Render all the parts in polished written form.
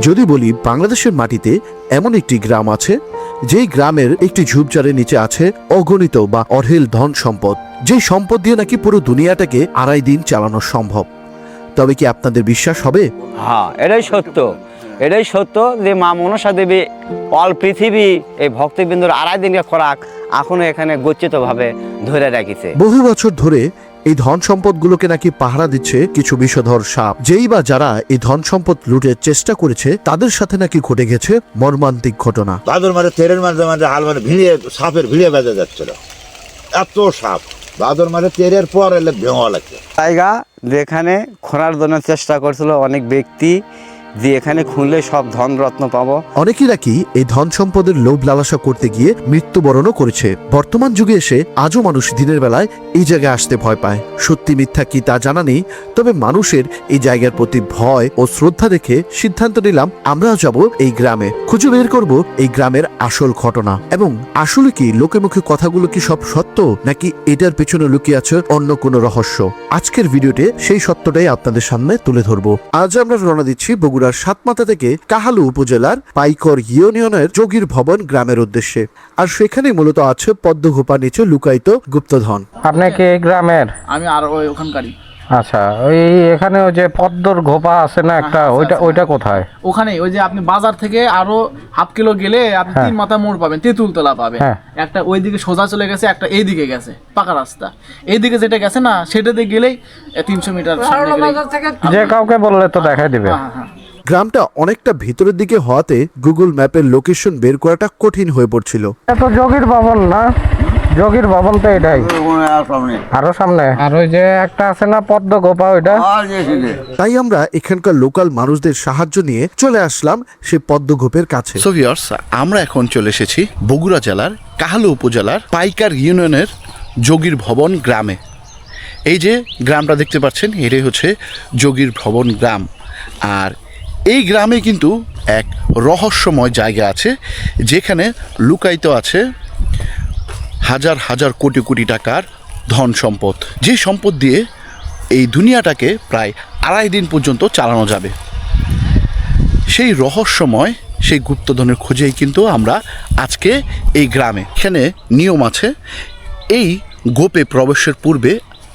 যদি বলি বাংলাদেশের মাটিতে এমন একটি গ্রাম আছে যেই গ্রামের একটি ঝোপঝাড়ের নিচে আছে অগণিত বা অঢেল ধন সম্পদ, যেই সম্পদ দিয়ে নাকি পুরো দুনিয়াটাকে 2.5 দিন চালানো সম্ভব, তবে কি আপনাদের বিশ্বাস হবে? হ্যাঁ, এটাই সত্য যে মা মনসা দেবী অল পৃথিবী এই ভক্তবৃন্দর 2.5 দিনের খোরাক এখনো এখানে গচ্ছিতভাবে ধরে রাখিছে। বহু বছর ধরে এই ধন সম্পদগুলোকে নাকি পাহারা দিচ্ছে কিছু বিষধর সাপ। যেই বা যারা এই ধন সম্পদ লুটের চেষ্টা করেছে তাদের সাথে নাকি ঘটে গেছে মর্মান্তিক ঘটনা। ভাদর মারে তেরের মাঝে মাঝে হাল মানে ভিড়িয়ে সাপের ভিড়িয়ে বেজে যাচ্ছিল, এত সাপ। ভাদর মারে তেরের পর এলে ভেঙা লাগছে জায়গা যেখানে খোঁড়ার জন্য চেষ্টা করছিল অনেক ব্যক্তি, যে এখানে খুললে সব ধন রত্ন পাবো। অনেকেই নাকি এই ধন সম্পদের লোভ লালসা করতে গিয়ে মৃত্যুবরণও করেছে। বর্তমান যুগে এসে আজও মানুষ দিনের বেলায় এই জায়গায় আসতে ভয় পায়। সত্যি মিথ্যা কি তা জানা নেই, তবে মানুষের এই জায়গার প্রতি ভয় ও শ্রদ্ধা দেখে সিদ্ধান্ত নিলাম আমরাও যাব এই গ্রামে, খুঁজে বের করব এই গ্রামের আসল ঘটনা এবং আসলে কি লোকে মুখে কথাগুলো কি সব সত্য, নাকি এটার পেছনে লুকিয়ে আছে অন্য কোনো রহস্য। আজকের ভিডিওতে সেই সত্যটাই আপনাদের সামনে তুলে ধরবো। আজ আমরা রওনা দিচ্ছি বগুড়ার সাতমাথা থেকে কাহালু উপজেলার পাইকর ইউনিয়নের যোগীর ভবন গ্রামের উদ্দেশ্যে। আর সেখানে মূলত আছে পদ্মঘোপা নিচে লুকায়িত গুপ্তধন। আপনি কি এই গ্রামের? আমি আর ওখানকারই। আচ্ছা, ওই এখানে ওই যে পদ্মর ঘোপা আছে না একটা, ওইটা কোথায়? ওখানে ওই যে আপনি বাজার থেকে আরো হাফ কিলো গেলে আপনি 3 মাথা মোড় পাবেন, তেঁতুলতলা পাবেন। একটা ওইদিকে সোজা চলে গেছে, একটা এইদিকে গেছে পাকা রাস্তা। এইদিকে যেটা গেছে না সেটাতে গেলেই 300 মিটার সামনে গেলেই যে কাউকে বললে তো দেখাই দিবে। গ্রামটা অনেকটা ভিতরের দিকে হওয়াতে গুগল ম্যাপের লোকেশন বের করাটা কঠিন হয়ে পড়ছিল। তো যোগীর ভবন না? যোগীর ভবন তো এটাই, আরো সামনে। আর ওই যে একটা আছে না পদ্ম গোপা, ওইটা। তাই আমরা এখানকার লোকাল মানুষদের সাহায্য নিয়ে চলে আসলাম সেই পদ্মগোপের কাছে। সো ভিউয়ার্স, আমরা এখন চলে এসেছি বগুড়া জেলার কাহালু উপজেলার পাইকার ইউনিয়নের যোগীর ভবন গ্রামে। এই যে গ্রামটা দেখতে পাচ্ছেন, এটাই হচ্ছে যোগীর ভবন গ্রাম। আর এই গ্রামে কিন্তু এক রহস্যময় জায়গা আছে যেখানে লুকায়িত আছে হাজার হাজার কোটি কোটি টাকার ধন সম্পদ, যে সম্পদ দিয়ে এই দুনিয়াটাকে প্রায় 2.5 দিন পর্যন্ত চালানো যাবে। সেই রহস্যময় সেই গুপ্তধনের খোঁজেই কিন্তু আমরা আজকে এই গ্রামে। এখানে নিয়ম আছে, এই গোপে প্রবেশের পূর্বে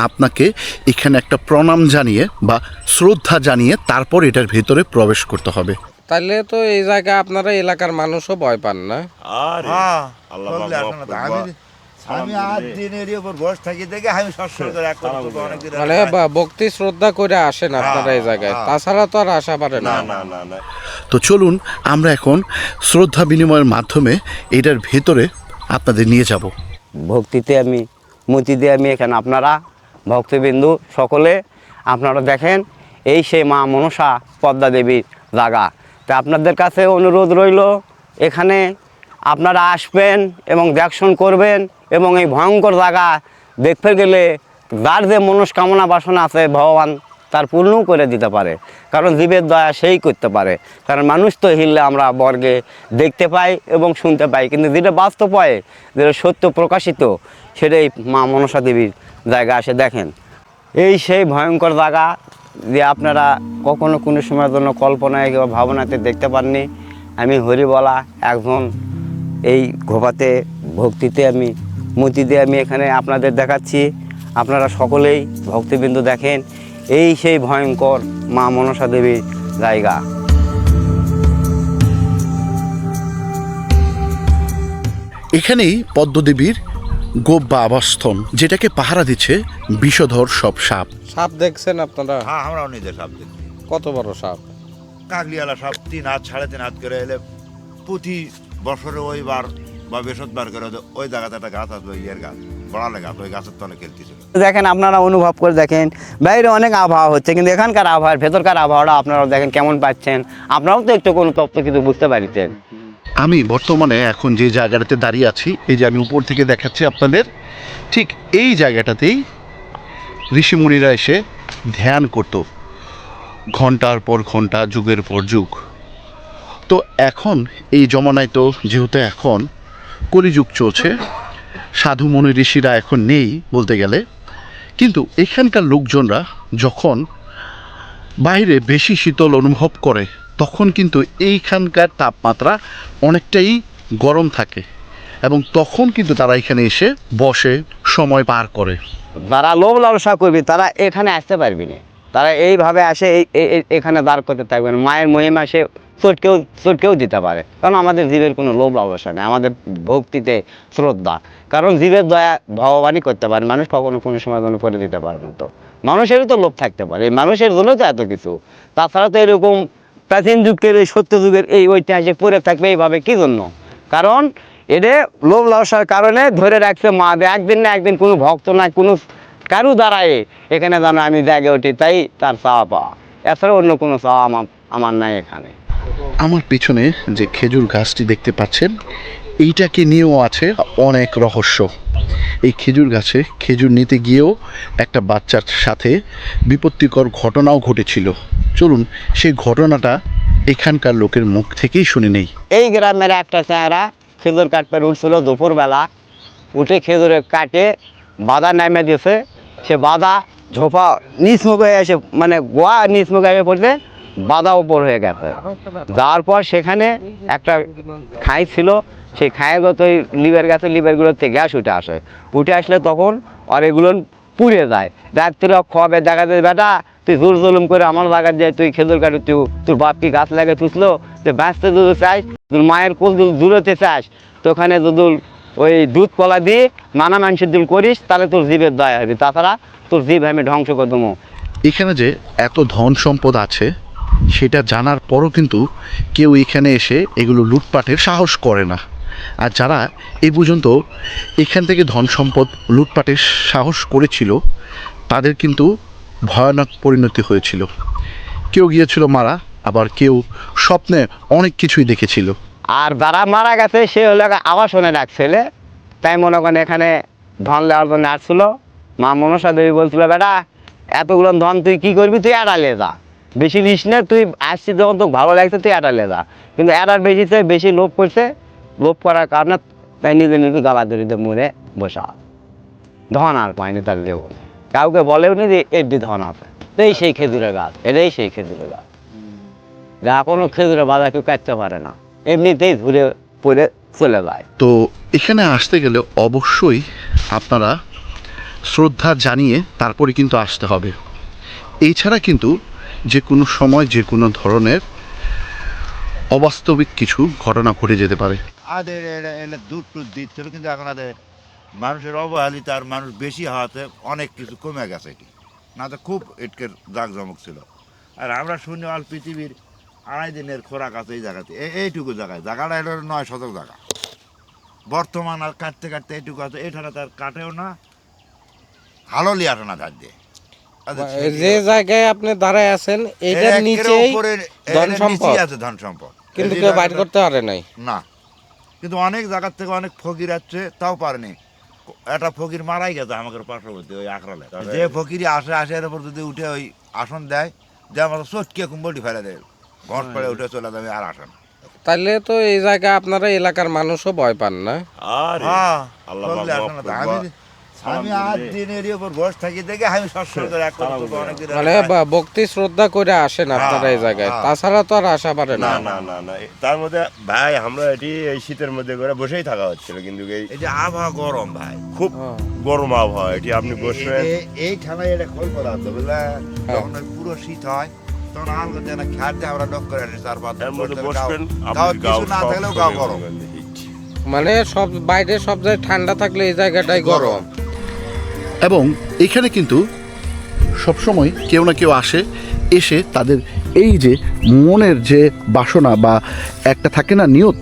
আপনাকে এখানে একটা প্রণাম জানিয়ে বা শ্রদ্ধা জানিয়ে তারপর এটার ভেতরে প্রবেশ করতে হবে। তাহলে তো এই জায়গায় আপনারা এলাকার মানুষও ভয় পান না? আমি আর দিনের উপর বসে থাকি দেখে আমি সবসময় মানে ভক্তি শ্রদ্ধা করে আসেন আপনারা এই জায়গায়, তাছাড়া তো আর আসা পারে না। তো চলুন আমরা এখন শ্রদ্ধা বিনিময়ের মাধ্যমে এটার ভেতরে আপনাদের নিয়ে যাব। ভক্তিতে আমি মতি দিয়ে আমি এখানে আপনারা ভক্তবিন্দু সকলে আপনারা দেখেন, এই সেই মা মনসা পদ্মা দেবীর জায়গা। তা আপনাদের কাছে অনুরোধ রইল, এখানে আপনারা আসবেন এবং দর্শন করবেন এবং এই ভয়ঙ্কর জায়গা দেখতে গেলে যার যে মনস্কামনা বাসনা আছে ভগবান তার পূর্ণও করে দিতে পারে, কারণ জীবের দয়া সেই করতে পারে। কারণ মানুষ তো হিললে আমরা বর্গে দেখতে পাই এবং শুনতে পাই, কিন্তু যেটা বাস্তব হয়, যেটা সত্য প্রকাশিত, সেটাই মা মনসা দেবীর জায়গা আসে দেখেন। এই সেই ভয়ঙ্কর জায়গা যে আপনারা কখনো কোনো সময়ের জন্য কল্পনায় কিংবা ভাবনাতে দেখতে পাননি। আমি হরিবলা একজন এই ঘোপাতে ভক্তিতে আমি মতি দিয়ে আমি এখানে আপনাদের দেখাচ্ছি। আপনারা সকলেই ভক্তিবিন্দু দেখেন, এই সেই ভয়ঙ্কর মা মনসা দেবীর জায়গা। এখানেই পদ্মদেবীর গোপ বা আবাসস্থল, যেটাকে পাহারা দিচ্ছে বিষধর সব সাপ। সাপ দেখছেন আপনারা? হ্যাঁ, আমরাও নিজে সাপ দেখি। কত বড় সাপ? কাকলিওয়ালা সাপ 3 হাত 3.5 হাত করে এলে প্রতি বছরে ওইবার বা বৃহস্পতিবার করে ওই জায়গাতে একটা গাছ আসবে, ইয়ের গাছ, বড়ালে গাছ, ওই গাছের তলে খেলতেছিল। দেখেন আপনারা অনুভব করে দেখেন, বাইরে অনেক আবহাওয়া হচ্ছে, কিন্তু এখানকার আবহাওয়ার ভেতরকার আবহাওয়াটা আপনারাও দেখেন কেমন পাচ্ছেন। আপনারাও তো একটু কোনো তত্ত্ব কিছু বুঝতে পারিতেন। আমি বর্তমানে এখন যে জায়গাটাতে দাঁড়িয়ে আছি, এই যে আমি উপর থেকে দেখাচ্ছি আপনাদের, ঠিক এই জায়গাটাতেই ঋষিমুনিরা এসে ধ্যান করত ঘন্টার পর ঘন্টা, যুগের পর যুগ। তো এখন এই জমানায় তো যেহেতু এখন কলিযুগ চলছে, সাধু মনি ঋষিরা এখন নেই বলতে গেলে, কিন্তু এখানকার লোকজনরা যখন বাইরে বেশি শীতল অনুভব করে তখন কিন্তু এইখানকার তাপমাত্রা অনেকটাই গরম থাকে এবং তখন কিন্তু তারা এখানে এসে বসে সময় পার করে। যারা লোভ লালসা করবে তারা এখানে আসতে পারবি না, তারা এইভাবে আসে এখানে দাঁড় করতে থাকবে না। মায়ের মহিমা সে চটকেও দিতে পারে, কারণ আমাদের জীবের কোনো লোভ লালসা নেই, আমাদের ভক্তিতে শ্রদ্ধা। কারণ জীবের দয়া ভগবানই করতে পারে, মানুষ কখনো কোনো সময় কোনো করে দিতে পারবে না। তো মানুষেরও তো লোভ থাকতে পারে, মানুষের জন্য তো এত কিছু। তাছাড়া তো এরকম প্রাচীন যুগের এই সত্য যুগের এই ঐতিহাসিক পড়ে থাকবে এইভাবে কী জন্য? কারণ এটা লোভ লালসার কারণে ধরে রাখছে মা একদিন না একদিন কোনো ভক্ত না কোনো কারু দ্বারায় এখানে যেন আমি জাগে উঠি, তাই তার চাওয়া পাওয়া, এছাড়া অন্য কোনো চাওয়া আমার নাই এখানে। আমার পিছনে যে খেজুর গাছটি দেখতে পাচ্ছেন, এইটাকে নিয়েও আছে অনেক রহস্য। এই খেজুর গাছে খেজুর নিতে গিয়েও একটা বাচ্চার সাথে বিপত্তিকর ঘটনাও ঘটেছিল। চলুন সেই ঘটনাটা এখানকার লোকের মুখ থেকেই শুনে নেই। এই গ্রামের একটা চেহারা খেজুর কাটতে উঠছিল দুপুরবেলা, উঠে খেজুরে কাটে বাধা নামে দিয়েছে। সে বাধা ঝোপা নিচমুখ হয়ে এসে মানে গোয়া নিচমুখ হয়ে পড়ছে, বাধা উপর হয়ে গেছে। যাওয়ার পর সেখানে একটা খাই ছিল, সেই খাইগুলো তো লিভার গেছে, লিভারগুলোতে গ্যাস উঠে আসলে তখন আর এগুলো পুড়ে যায়। রাত্রে খাওয়াবে, দেখা যায় বেটা তুই জোর জুলুম করে আমার জায়গায় যায়, তুই খেজুর কাটু, তুই তোর বাপ কি গাছ লাগে তুসলো, তুই বাঁচতে যদি চাস, তোর মায়ের কোল দূরতে চাস, তো ওখানে যদি ওই দুধ কলা দিয়ে নানা মানুষের দিল করিস, তাহলে তোর জীবের দয়া হবে, তাছাড়া তোর জীব আমি ধ্বংস করে দেবো। এখানে যে এত ধন সম্পদ আছে সেটা জানার পরও কিন্তু কেউ এখানে এসে এগুলো লুটপাটের সাহস করে না। আর যারা এই পর্যন্ত এখান থেকে ধন সম্পদ লুটপাটের সাহস করেছিল তাদের কিন্তু ভয়ানক পরিণতি হয়েছিল। কেউ গিয়েছিল মারা, আবার কেউ স্বপ্নে অনেক কিছুই দেখেছিল। আর যারা মারা গেছে সে হলো আবাসনে ডাকছিলে, তাই মনে করেন এখানে ধন নেওয়ার জন্য আসছিল। মা মনসা দেবী বলছিল বেটা এতগুলো ধন তুই কি করবি, তুই এড়ালে যা, বেশি নিস না, তুই আসছিস যখন তোকে ভালো লাগছে তুই এড়ালে যা। কিন্তু এড়ার বেশি লোভ করছে, লোভ করার কারণে তাই নিজে নিজে গালা ধরিতে মরে বসা, ধন আর পায়নি তার দেব, কাউকে বলেও নি যে এটি ধন আছে। এই সেই খেজুরের গাছ, এটাই সেই খেজুরের গাছ, যা কোনো খেজুরের বাধা কেউ কাটতে পারে না, এমনিতেই ঘুরে পড়ে চলে যায়। তো এখানে আসতে গেলে অবশ্যই আপনারা শ্রদ্ধা জানিয়ে তারপরে কিন্তু আসতে হবে। এছাড়া কিন্তু যে কোনো সময় যে কোনো ধরনের অবাস্তবিক কিছু ঘটনা ঘটে যেতে পারে। আদের এনে দুধ টুধ দিচ্ছিল, কিন্তু এখন আদের মানুষের অবহেলিত আর মানুষ বেশি হওয়াতে অনেক কিছু কমে গেছে। এটি না তো খুব এটকের জাঁকজমক ছিল। আর আমরা শুনি অল পৃথিবীর 2.5 দিনের খোরাক আছে এই জায়গাতে, এইটুকু জায়গায়, জায়গাটা এলো 9 শতক জায়গা। বর্তমান আর কাটতে কাটতে এইটুকু আছে, এখানে তার কাটেও না, হাললি আসে না ধার দিয়ে। যে জায়গায় আপনি দাঁড়ায় আছেন এটার নিচেই ধন সম্পদ আছে, ধন সম্পদ, কিন্তু কেউ বাইর করতে পারে নাই না। কিন্তু অনেক জায়গার থেকে অনেক ফকির আসছে, তাও পারেনি। একটা ফকির মারাই গেছে আমাদের পার্শ্ববর্তী ওই আখড়ালে। যে ফকিরই আসে এর উপর যদি উঠে ওই আসন দেয়, যে আমার চটকে কুম্বলটি ফেলে দেয়, ঘট পড়ে উঠে চলে যাবে আর আসে না। তাহলে তো এই জায়গায় আপনারা এলাকার মানুষও ভয় পান না? আমি আর দিনের উপর বসে থাকি দেখে আমি মানে ভক্তি শ্রদ্ধা করে আসেন আপনারা এই জায়গায়, তাছাড়া তো আর আসা পারে না। তার মধ্যে ভাই আমরা এটি এই শীতের মধ্যে করে বসেই থাকা হচ্ছিল, কিন্তু এই যে আবহাওয়া গরম ভাই, খুব গরম আবহাওয়া, এটি আপনি বসবেন এই ঠান্ডায় এটা খোল পদার্থ বুঝলেন, যখন পুরো শীত হয় তখন আলগা যেন খেয়াতে আমরা ডক করে আসি, তার এর মধ্যে বসবেন, কিছু না থাকলেও গাও গরম। মানে সব বাইরে সব জায়গায় ঠান্ডা থাকলে এই জায়গাটাই গরম। এবং এখানে কিন্তু সবসময় কেউ না কেউ আসে, এসে তাদের এই যে মনের যে বাসনা বা একটা থাকে না নিয়ত,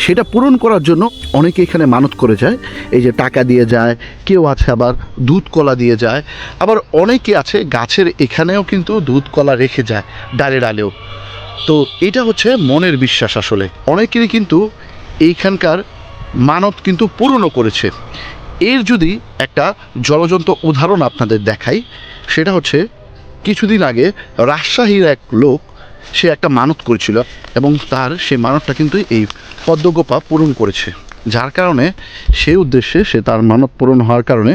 সেটা পূরণ করার জন্য অনেকে এখানে মানত করে যায়। এই যে টাকা দিয়ে যায়, কেউ আছে আবার দুধ কলা দিয়ে যায়, আবার অনেকে আছে গাছের এখানেও কিন্তু দুধ কলা রেখে যায় ডালে ডালেও। তো এটা হচ্ছে মনের বিশ্বাস। আসলে অনেকেরই কিন্তু এইখানকার মানত কিন্তু পূরণও করেছে। এর যদি একটা জ্বলজ্বন্ত উদাহরণ আপনাদের দেখাই, সেটা হচ্ছে কিছুদিন আগে রাজশাহীর এক লোক, সে একটা মানত করেছিল এবং তার সেই মানতটা কিন্তু এই পদ্মগোপা পূরণ করেছে, যার কারণে সেই উদ্দেশ্যে সে তার মানত পূরণ হওয়ার কারণে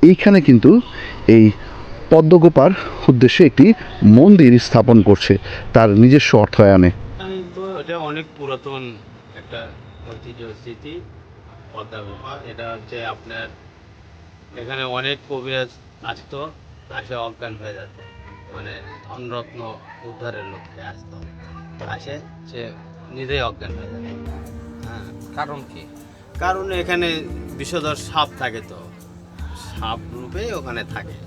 এইখানে কিন্তু এই পদ্মগোপার উদ্দেশ্যে একটি মন্দির স্থাপন করছে তার নিজস্ব অর্থায়নে। ওটা অনেক পুরাতন একটা ঐতিহ্য স্মৃতি পদ্মা গুহা। এটা হচ্ছে আপনার এখানে অনেক কবিরাজ আসতো, আসে অজ্ঞান হয়ে যেত, মানে ধনরত্ন উদ্ধারের লক্ষ্যে আসতো, আসে সে নিজেই অজ্ঞান হয়ে যেত। হ্যাঁ, কারণ কি? কারণ এখানে বিষধর সাপ থাকে, তো সাপ রূপেই ওখানে থাকে,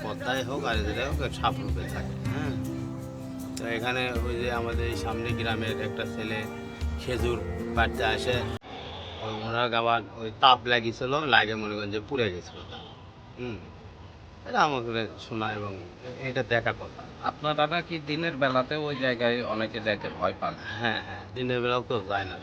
পদ্মায় হোক আর যেটাই হোক সাপ রূপে থাকে। হ্যাঁ, তো এখানে ওই যে আমাদের এই সামনে গ্রামের একটা ছেলে খেজুর পাড়তে আসে, ওরা আবার ওই তাপ লাগিয়েছিল, লাগে মনে করেন যে পুড়ে গেছিল। এটা আমাকে শোনা এবং এটা দেখা কথা। আপনারা নাকি দিনের বেলাতে ওই জায়গায় অনেকে যাইতে ভয় পান? হ্যাঁ হ্যাঁ, দিনের বেলাও কেউ যায় না।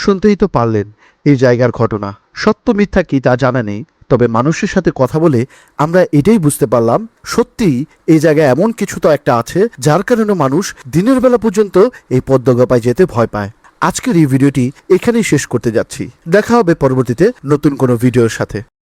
শুনতেই তো পারলেন এই জায়গার ঘটনা। সত্য মিথ্যা কি তা জানা নেই, তবে মানুষের সাথে কথা বলে আমরা এটাই বুঝতে পারলাম সত্যিই এই জায়গায় এমন কিছু তো একটা আছে যার কারণে মানুষ দিনের বেলা পর্যন্ত এই পদ্মগোপায় যেতে ভয় পায়। আজকের এই ভিডিওটি এখানেই শেষ করতে যাচ্ছি। দেখা হবে পরবর্তীতে নতুন কোনো ভিডিওর সাথে।